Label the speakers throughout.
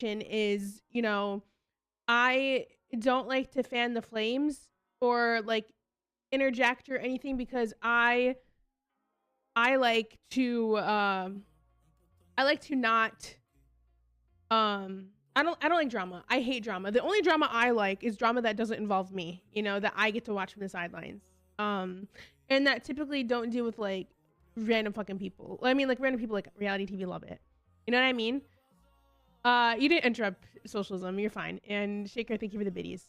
Speaker 1: is, you know, I don't like to fan the flames or like interject or anything because I like to I like to not I don't like drama. I hate drama. The only drama I like is drama that doesn't involve me, you know, that I get to watch from the sidelines. Um and that typically don't deal with like random fucking people. I mean like random people like reality TV love it. You know what I mean? You didn't interrupt socialism. You're fine. And Shaker, thank you for the biddies.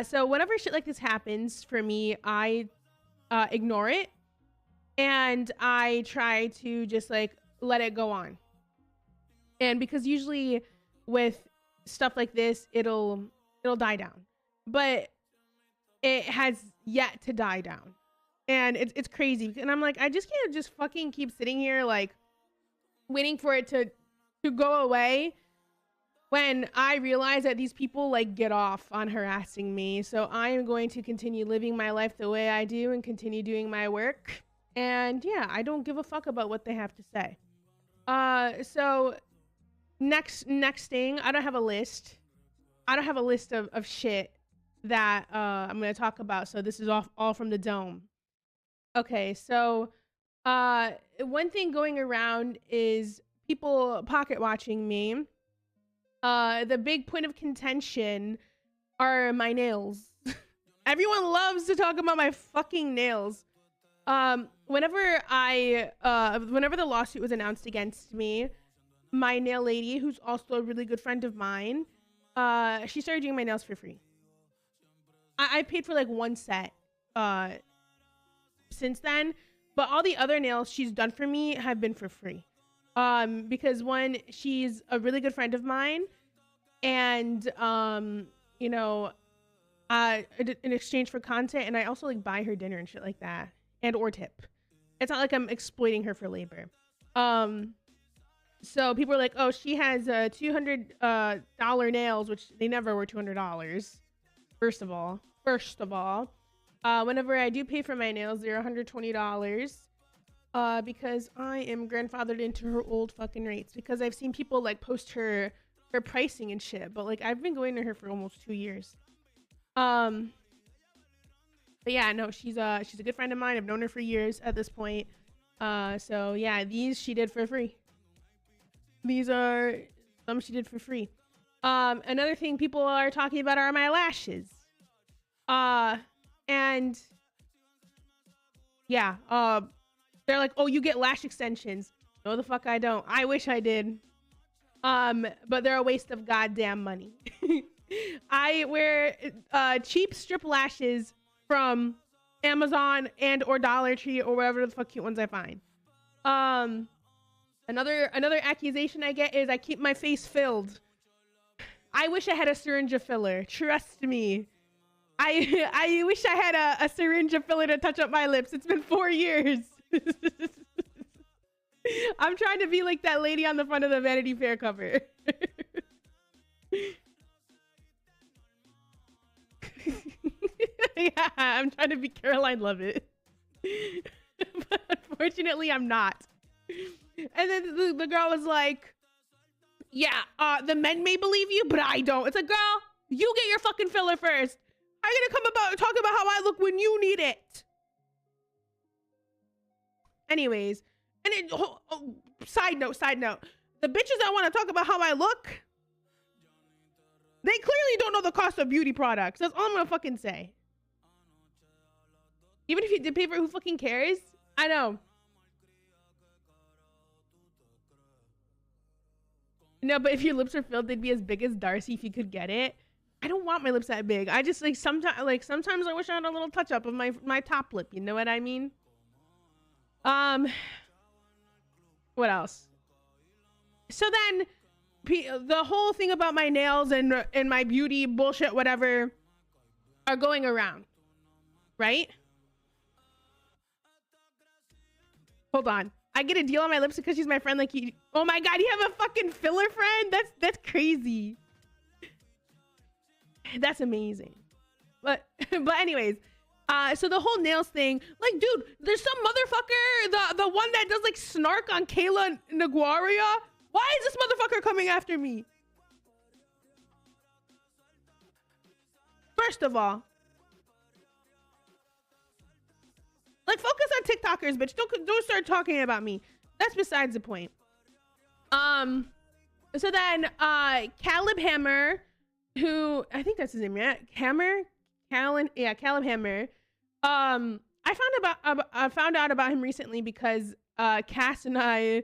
Speaker 1: So whenever shit like this happens for me, I ignore it and I try to just like let it go on. And because usually with stuff like this, it'll die down, but it has yet to die down, and it's crazy. And I'm like, I just can't just fucking keep sitting here like waiting for it to go away when I realize that these people like get off on harassing me. So I am going to continue living my life the way I do and continue doing my work. And yeah, I don't give a fuck about what they have to say. So next thing, I don't have a list. I don't have a list of shit that I'm gonna talk about. So this is all from the dome. Okay, so one thing going around is people pocket watching me. The big point of contention are my nails. Everyone loves to talk about my fucking nails. Whenever the lawsuit was announced against me, my nail lady, who's also a really good friend of mine, she started doing my nails for free. I paid for like one set since then, but all the other nails she's done for me have been for free. Because one, she's a really good friend of mine, and you know, in exchange for content, and I also like buy her dinner and shit like that, and or tip. It's not like I'm exploiting her for labor. So people are like, oh, she has $200 nails, which they never were $200. First of all, whenever I do pay for my nails, they're $120. Because I am grandfathered into her old fucking rates. Because I've seen people like post her pricing and shit, but like I've been going to her for almost 2 years. But yeah, no, she's a good friend of mine. I've known her for years at this point. So yeah, these she did for free. These are some she did for free. Another thing people are talking about are my lashes. And yeah, they're like, oh, you get lash extensions. No, the fuck I don't. I wish I did. But they're a waste of goddamn money. I wear cheap strip lashes from Amazon and or Dollar Tree or wherever the fuck cute ones I find. Another accusation I get is I keep my face filled. I wish I had a syringe of filler. Trust me. I wish I had a syringe of filler to touch up my lips. It's been 4 years. I'm trying to be like that lady on the front of the Vanity Fair cover. Yeah, I'm trying to be Caroline Levitt. But unfortunately, I'm not. And then the girl was like, yeah, the men may believe you, but I don't. It's like, girl, you get your fucking filler first. How are you gonna talk about how I look when you need it? Anyways, and then, side note, the bitches that want to talk about how I look, they clearly don't know the cost of beauty products. That's all I'm gonna fucking say. Even if you did pay for it, who fucking cares? I know. No, but if your lips are filled, they'd be as big as Darcy if you could get it. I don't want my lips that big. I just like sometimes I wish I had a little touch up of my top lip. You know what I mean? What else? So then the whole thing about my nails and my beauty bullshit, whatever, are going around, right? Hold on. I get a deal on my lips because she's my friend. Like, oh my god, you have a fucking filler friend? That's crazy. That's amazing. But anyways, so the whole nails thing, like, dude, there's some motherfucker, the one that does like snark on Kayla Naguaria. Why is this motherfucker coming after me? First of all, like, focus on TikTokers, bitch. Don't start talking about me. That's besides the point. So then Caleb Hammer, who I think that's his name, right? Caleb Hammer. I found out about him recently because Cass and I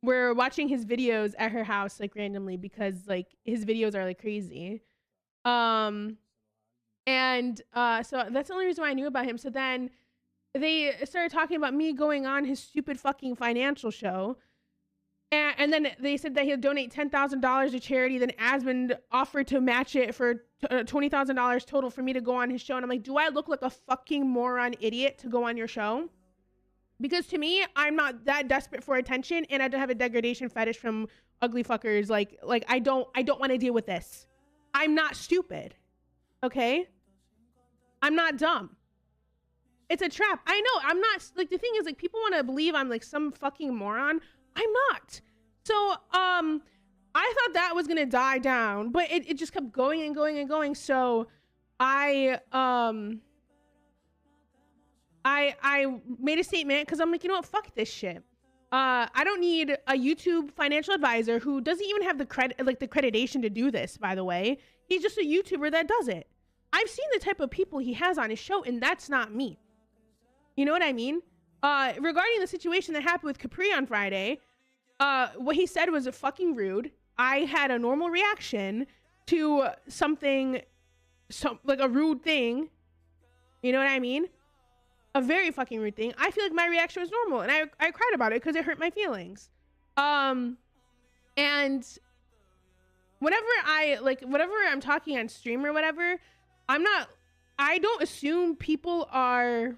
Speaker 1: were watching his videos at her house, like, randomly, because like his videos are like crazy. So that's the only reason why I knew about him. So then they started talking about me going on his stupid fucking financial show. And then they said that he'll donate $10,000 to charity. Then Asmund offered to match it for $20,000 total for me to go on his show. And I'm like, do I look like a fucking moron idiot to go on your show? Because to me, I'm not that desperate for attention, and I don't have a degradation fetish from ugly fuckers. Like I don't want to deal with this. I'm not stupid. Okay? I'm not dumb. It's a trap. I know. I'm not, like, the thing is, like, people want to believe I'm like some fucking moron. I'm not. So I thought that was gonna die down, but it just kept going and going and going. So I made a statement because I'm like, you know what, fuck this shit. I don't need a YouTube financial advisor who doesn't even have the accreditation to do this, by the way. He's just a YouTuber that does it. I've seen the type of people he has on his show, and that's not me. You know what I mean? Regarding the situation that happened with Capri on Friday, what he said was fucking rude. I had a normal reaction to something, like a rude thing. You know what I mean? A very fucking rude thing. I feel like my reaction was normal, and I cried about it because it hurt my feelings. And whenever I'm talking on stream or whatever, I don't assume people are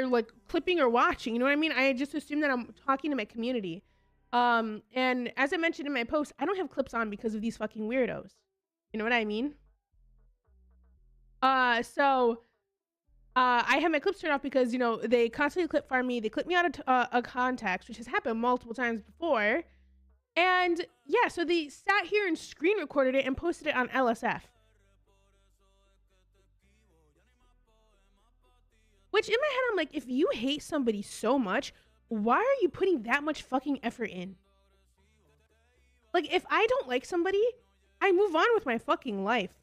Speaker 1: like clipping or watching, you know what I mean? I just assume that I'm talking to my community. And as I mentioned in my post, I don't have clips on because of these fucking weirdos. You know what I mean? So I have my clips turned off because, you know, they constantly clip farm me. They clip me out of context, which has happened multiple times before. And yeah, so they sat here and screen recorded it and posted it on LSF. Which in my head, I'm like, if you hate somebody so much, why are you putting that much fucking effort in? Like, if I don't like somebody, I move on with my fucking life.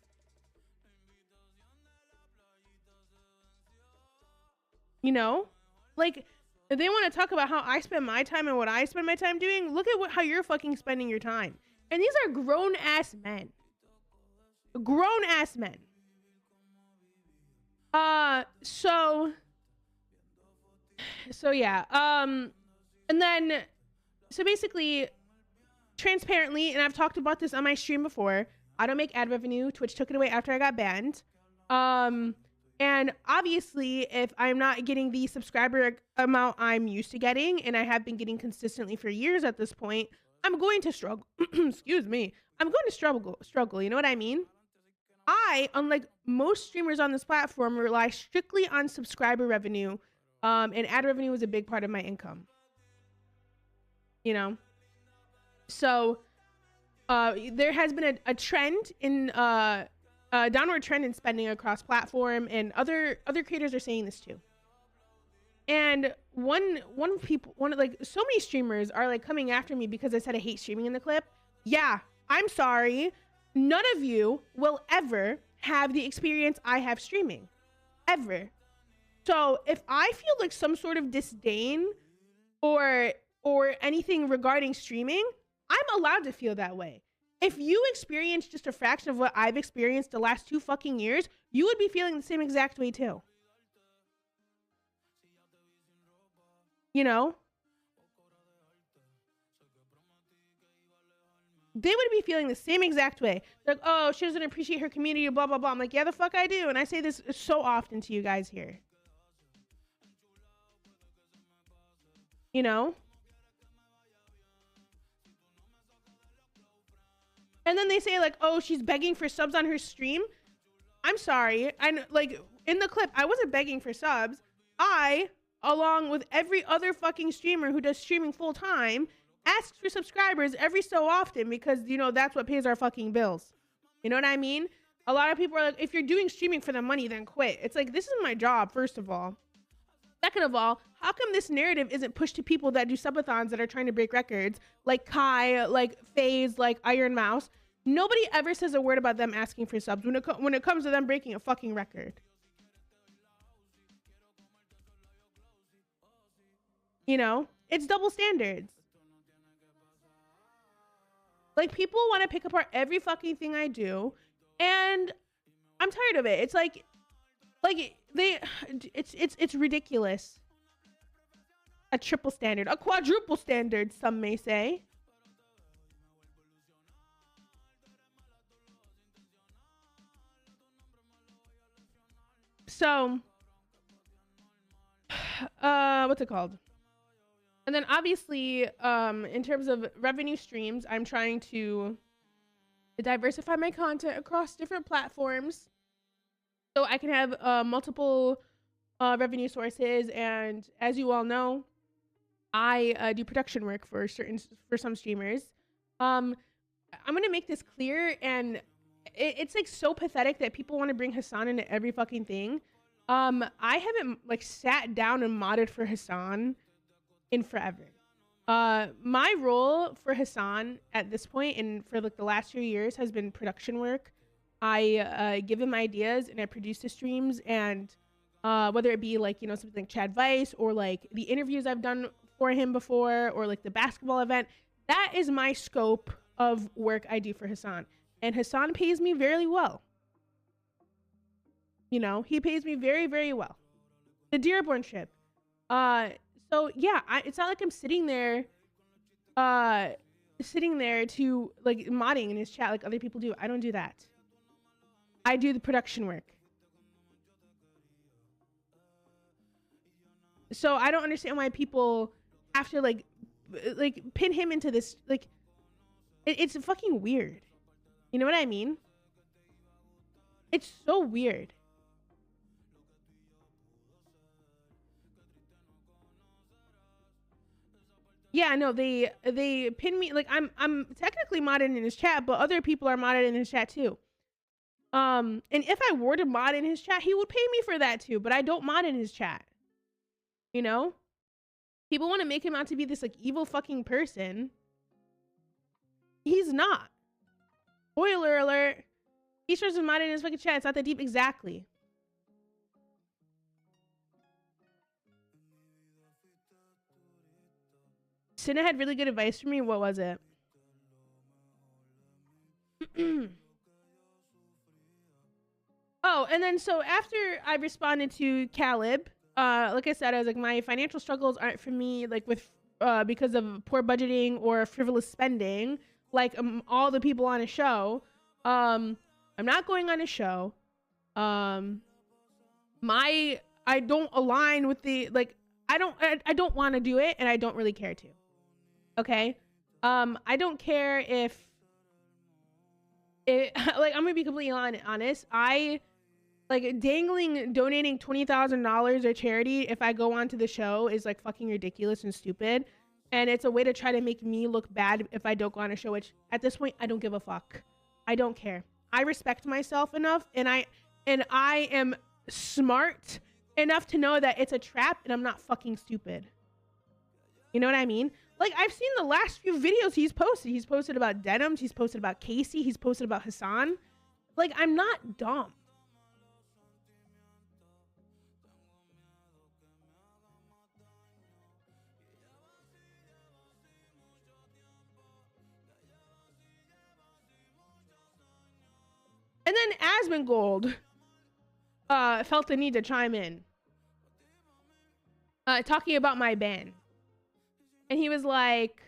Speaker 1: You know? Like, if they want to talk about how I spend my time and what I spend my time doing, look at how you're fucking spending your time. And these are grown-ass men. Grown-ass men. So yeah, and then, so basically, transparently, and I've talked about this on my stream before, I don't make ad revenue. Twitch took it away after I got banned. And obviously, if I'm not getting the subscriber amount I'm used to getting, and I have been getting consistently for years at this point, I'm going to struggle. Excuse me. I'm going to struggle. You know what I mean? I, unlike most streamers on this platform, rely strictly on subscriber revenue, and ad revenue is a big part of my income. You know? So, there has been a trend in, a downward trend in spending across platform, and other creators are saying this too. And so many streamers are like coming after me because I said I hate streaming in the clip. Yeah, I'm sorry. None of you will ever have the experience I have streaming. Ever. So if I feel like some sort of disdain or anything regarding streaming, I'm allowed to feel that way. If you experience just a fraction of what I've experienced the last 2 fucking years, you would be feeling the same exact way too. You know? They would be feeling the same exact way. Like, oh, she doesn't appreciate her community, blah, blah, blah. I'm like, yeah, the fuck I do. And I say this so often to you guys here. You know? And then they say like, oh, she's begging for subs on her stream. I'm sorry. Like, in the clip, I wasn't begging for subs. I, along with every other fucking streamer who does streaming full time, asks for subscribers every so often because, you know, that's what pays our fucking bills. You know what I mean? A lot of people are like, if you're doing streaming for the money, then quit. It's like, this is my job, first of all. Second of all, how come this narrative isn't pushed to people that do subathons that are trying to break records, like Kai, like FaZe, like Iron Mouse? Nobody ever says a word about them asking for subs when it comes to them breaking a fucking record. You know, it's double standards. Like, people want to pick apart every fucking thing I do, and I'm tired of it. It's like it's ridiculous. A triple standard, a quadruple standard, some may say. So, what's it called? And then obviously, in terms of revenue streams, I'm trying to diversify my content across different platforms so I can have multiple revenue sources. And as you all know, I do production work for some streamers. I'm gonna make this clear, and it's like so pathetic that people want to bring Hassan into every fucking thing. I haven't like sat down and modded for Hassan in forever. My role for Hassan at this point and for like the last few years has been production work. I give him ideas and I produce the streams, and whether it be like, you know, something like Chad Vice or like the interviews I've done for him before, or like the basketball event, that is my scope of work I do for Hassan. And Hassan pays me very well. You know, he pays me very, very well. The Dearborn trip. So yeah, it's not like I'm sitting there to like modding in his chat like other people do. I don't do that. I do the production work. So I don't understand why people have to like pin him into this. Like, it's fucking weird. You know what I mean? It's so weird. Yeah, no, they pin me, like I'm technically modded in his chat, but other people are modded in his chat too. And if I were to mod in his chat, he would pay me for that too, but I don't mod in his chat. You know? People want to make him out to be this like evil fucking person. He's not. Spoiler alert. He sure isn't modded in his fucking chat. It's not that deep. Exactly. Cinna had really good advice for me. What was it? Oh, and then so after I responded to Caleb, like I said, I was like, my financial struggles aren't for me, like with because of poor budgeting or frivolous spending, like all the people on a show. I'm not going on a show. I don't align with the, like, I don't want to do it, and I don't really care to. Okay? I don't care if it, like, I'm gonna be completely honest. I like donating $20,000 to charity if I go onto the show is like fucking ridiculous and stupid, and it's a way to try to make me look bad if I don't go on a show, which at this point I don't give a fuck. I don't care. I respect myself enough, and I am smart enough to know that it's a trap, and I'm not fucking stupid. You know what I mean? Like, I've seen the last few videos he's posted. He's posted about Denims. He's posted about Casey. He's posted about Hassan. Like, I'm not dumb. And then Asmongold felt the need to chime in, talking about my ban. And he was like,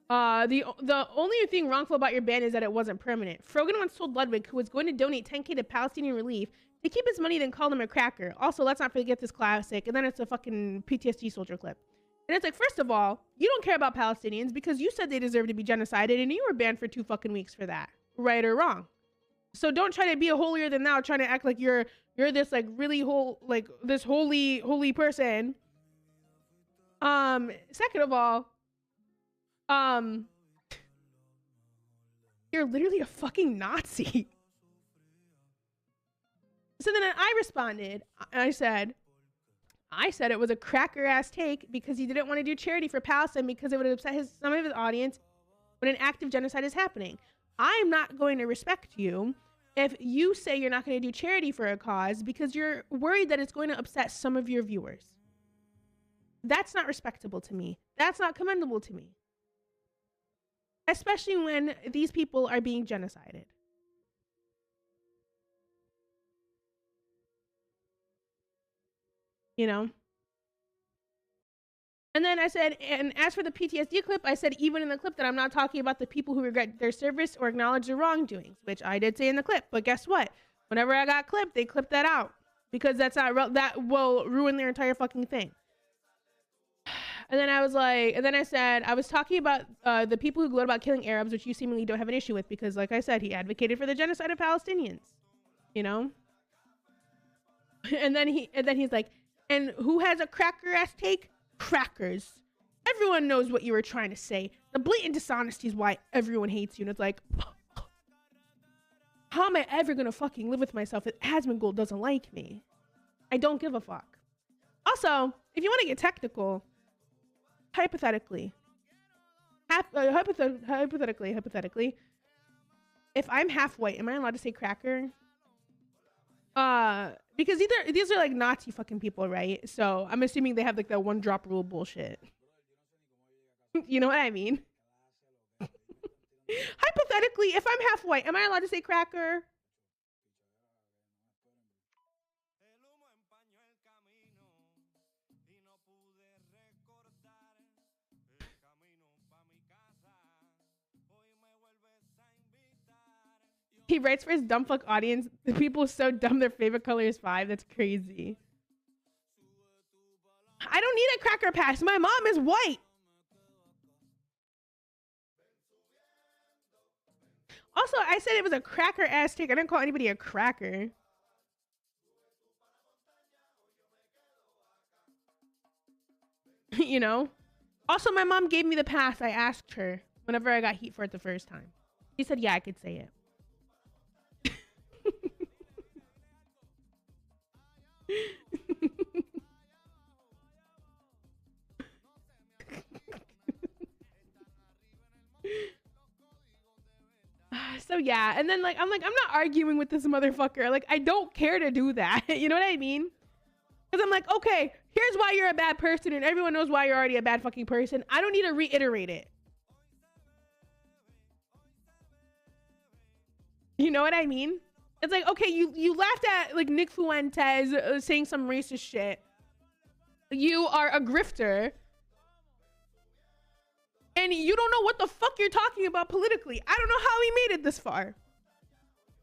Speaker 1: the only thing wrongful about your ban is that it wasn't permanent. Frogan once told Ludwig, who was going to donate 10K to Palestinian relief, to keep his money, then called him a cracker. Also, let's not forget this classic. And then it's a fucking PTSD soldier clip. And it's like, first of all, you don't care about Palestinians because you said they deserve to be genocided, and you were banned for 2 fucking weeks for that. Right or wrong? So don't try to be a holier than thou, trying to act like you're this like really this holy person. Second of all, you're literally a fucking Nazi. So then I responded, I said it was a cracker ass take because he didn't want to do charity for Palestine because it would upset some of his audience when an active genocide is happening. I'm not going to respect you if you say you're not going to do charity for a cause because you're worried that it's going to upset some of your viewers. That's not respectable to me. That's not commendable to me. Especially when these people are being genocided. You know? And then I said, and as for the PTSD clip, I said even in the clip that I'm not talking about the people who regret their service or acknowledge their wrongdoings, which I did say in the clip. But guess what? Whenever I got clipped, they clipped that out because that's not that will ruin their entire fucking thing. And then I was like, and then I said, I was talking about the people who gloat about killing Arabs, which you seemingly don't have an issue with because, like I said, he advocated for the genocide of Palestinians. You know. And then he's like, and who has a cracker ass take? Crackers. Everyone knows what you were trying to say. The blatant dishonesty is why everyone hates you. And it's like, how am I ever gonna fucking live with myself if Asmongold doesn't like me? I don't give a fuck. Also, if you want to get technical, hypothetically, if I'm half white, am I allowed to say cracker? Because these are like Nazi fucking people, right? So I'm assuming they have like that one drop rule bullshit. You know what I mean? Hypothetically, if I'm half white, am I allowed to say cracker? He writes for his dumb fuck audience. The people are so dumb their favorite color is 5. That's crazy. I don't need a cracker pass. My mom is white. Also, I said it was a cracker ass take. I didn't call anybody a cracker. You know? Also, my mom gave me the pass. I asked her whenever I got heat for it the first time. She said, yeah, I could say it. So yeah, and then I'm not arguing with this motherfucker. Like, I don't care to do that. You know what I mean? Because I'm like, okay, here's why you're a bad person, and everyone knows why you're already a bad fucking person. I don't need to reiterate it. You know what I mean? It's like, okay, you laughed at like Nick Fuentes saying some racist shit. You are a grifter. And you don't know what the fuck you're talking about politically. I don't know how he made it this far.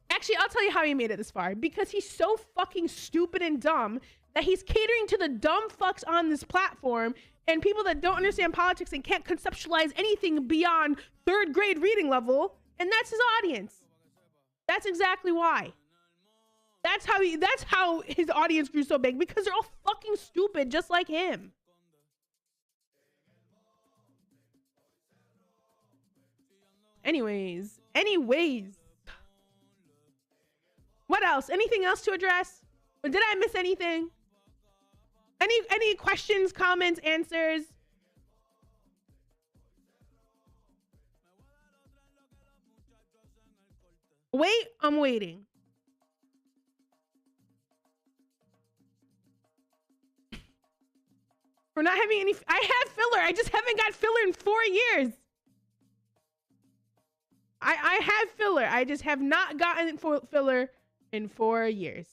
Speaker 1: Actually, I'll tell you how he made it this far. Because he's so fucking stupid and dumb that he's catering to the dumb fucks on this platform and people that don't understand politics and can't conceptualize anything beyond 3rd grade reading level. And that's his audience. That's exactly why. That's how his audience grew so big, because they're all fucking stupid just like him. Anyways. What else? Anything else to address? Or did I miss anything? Any questions, comments, answers? Wait, I'm waiting. We're not having any. I have filler. I just haven't got filler in 4 years. I have filler. I just have not gotten filler in 4 years.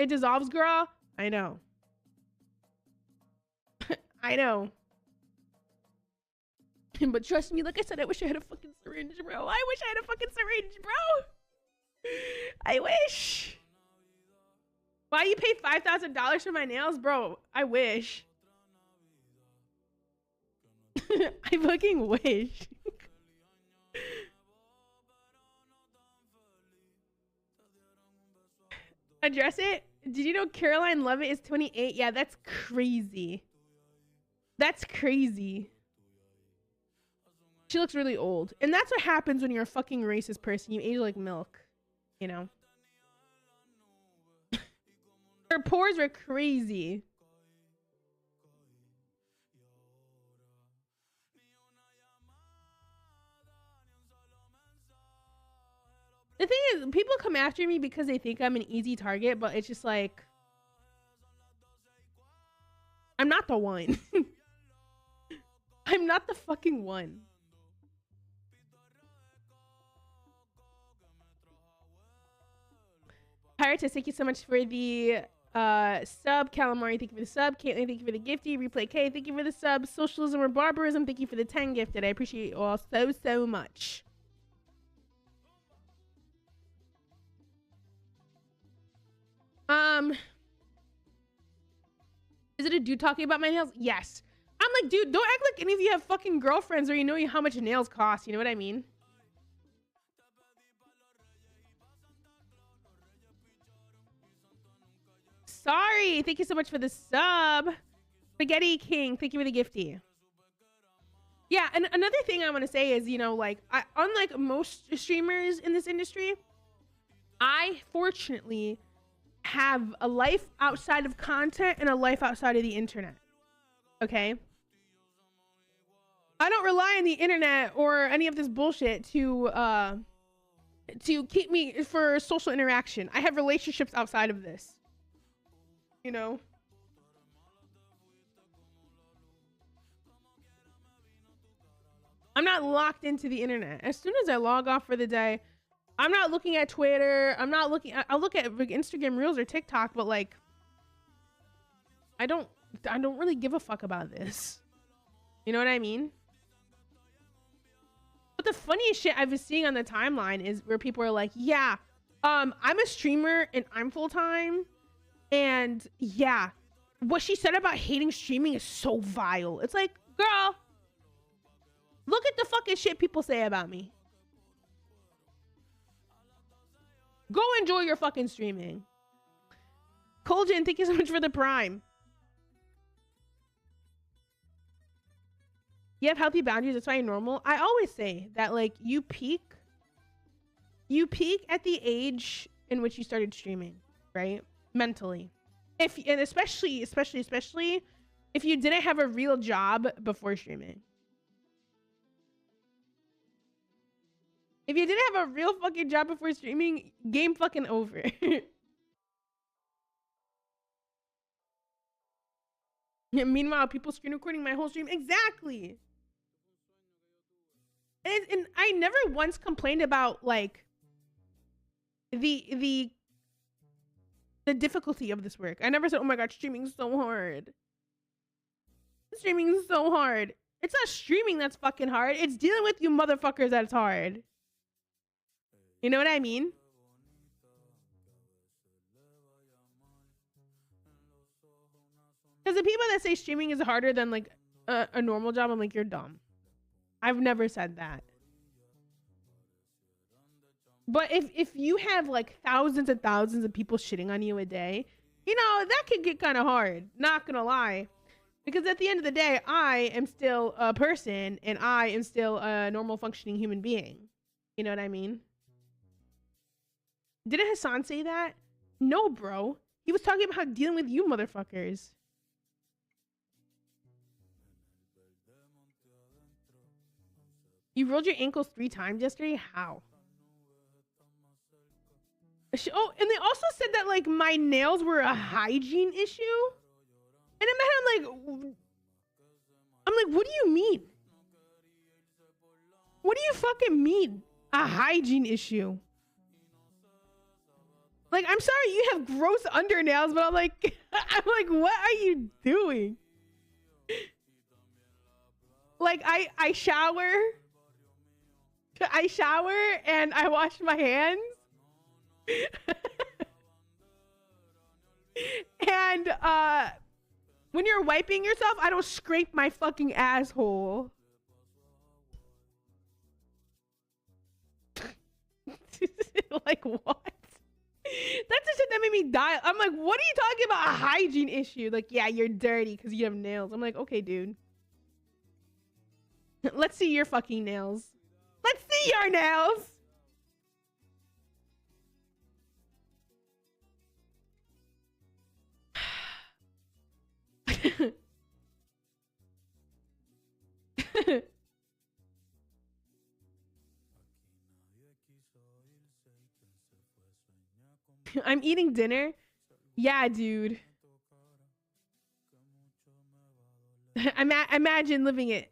Speaker 1: It dissolves, girl. I know. I know. But trust me, like I said, I wish I had a fucking syringe, bro. I wish I had a fucking syringe, bro. I wish. Why you pay $5,000 for my nails, bro? I wish. I fucking wish. Address it. Did you know Caroline Levitt is 28? Yeah, that's crazy. That's crazy. She looks really old. And that's what happens when you're a fucking racist person. You age like milk, you know? Her pores are crazy. The thing is, people come after me because they think I'm an easy target, but it's just like, I'm not the one. I'm not the fucking one. Pirates, thank you so much for the sub. Calamari, thank you for the sub. Caitlin, thank you for the gifty. Replay K, thank you for the sub. Socialism or barbarism, thank you for the 10 gifted. I appreciate you all so much. Is it a dude talking about my nails? Yes. I'm like, dude, don't act like any of you have fucking girlfriends or you know how much nails cost. You know what I mean? Sorry. Thank you so much for the sub. Spaghetti King, thank you for the gifty. Yeah, and another thing I want to say is, you know, like, unlike most streamers in this industry, I fortunately have a life outside of content and a life outside of the internet. Okay? I don't rely on the internet or any of this bullshit to keep me for social interaction. I have relationships outside of this. You know? I'm not locked into the internet. As soon as I log off for the day, I'm not looking at Twitter. I'm not looking I'll look at Instagram Reels or TikTok, but like I don't really give a fuck about this. You know what I mean? But the funniest shit I've been seeing on the timeline is where people are like, yeah, I'm a streamer and I'm full-time. And yeah, what she said about hating streaming is so vile. It's like, girl, look at the fucking shit people say about me. Go enjoy your fucking streaming. Coljan, thank you so much for the prime. You have healthy boundaries. That's why you're normal. I always say that, like, you peak at the age in which you started streaming, right? Mentally. And especially if you didn't have a real job before streaming. If you didn't have a real fucking job before streaming, game fucking over. Meanwhile, people screen recording my whole stream. Exactly. And I never once complained about like the difficulty of this work. I never said, oh my god, streaming's so hard. Streaming's so hard. It's not streaming that's fucking hard. It's dealing with you motherfuckers that's hard. You know what I mean? Because the people that say streaming is harder than like a normal job, I'm like, you're dumb. I've never said that. But if you have like thousands and thousands of people shitting on you a day, you know, that could get kind of hard. Not gonna lie. Because at the end of the day, I am still a person and I am still a normal functioning human being. You know what I mean? Didn't Hassan say that? No, bro. He was talking about how dealing with you motherfuckers. You rolled your ankles 3 times yesterday? How? Oh, and they also said that like my nails were a hygiene issue. And in my head, I'm like, what do you mean? What do you fucking mean? A hygiene issue? Like, I'm sorry you have gross undernails, but I'm like, what are you doing? Like, I shower and I wash my hands. And when you're wiping yourself, I don't scrape my fucking asshole. Like, what? That's the shit that made me die. I'm like, what are you talking about? A hygiene issue? Like, yeah, you're dirty because you have nails. I'm like, okay, dude. Let's see your fucking nails. Let's see your nails. I'm eating dinner. Yeah, dude. Imagine living it.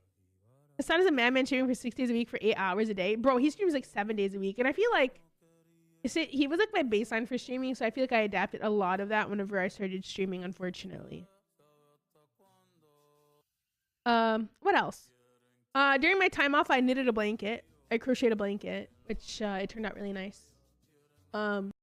Speaker 1: The son is a madman streaming for 6 days a week for 8 hours a day. Bro, he streams like 7 days a week. And I feel like he was like my baseline for streaming. So I feel like I adapted a lot of that whenever I started streaming, unfortunately. What else? During my time off, I knitted a blanket. I crocheted a blanket, which it turned out really nice.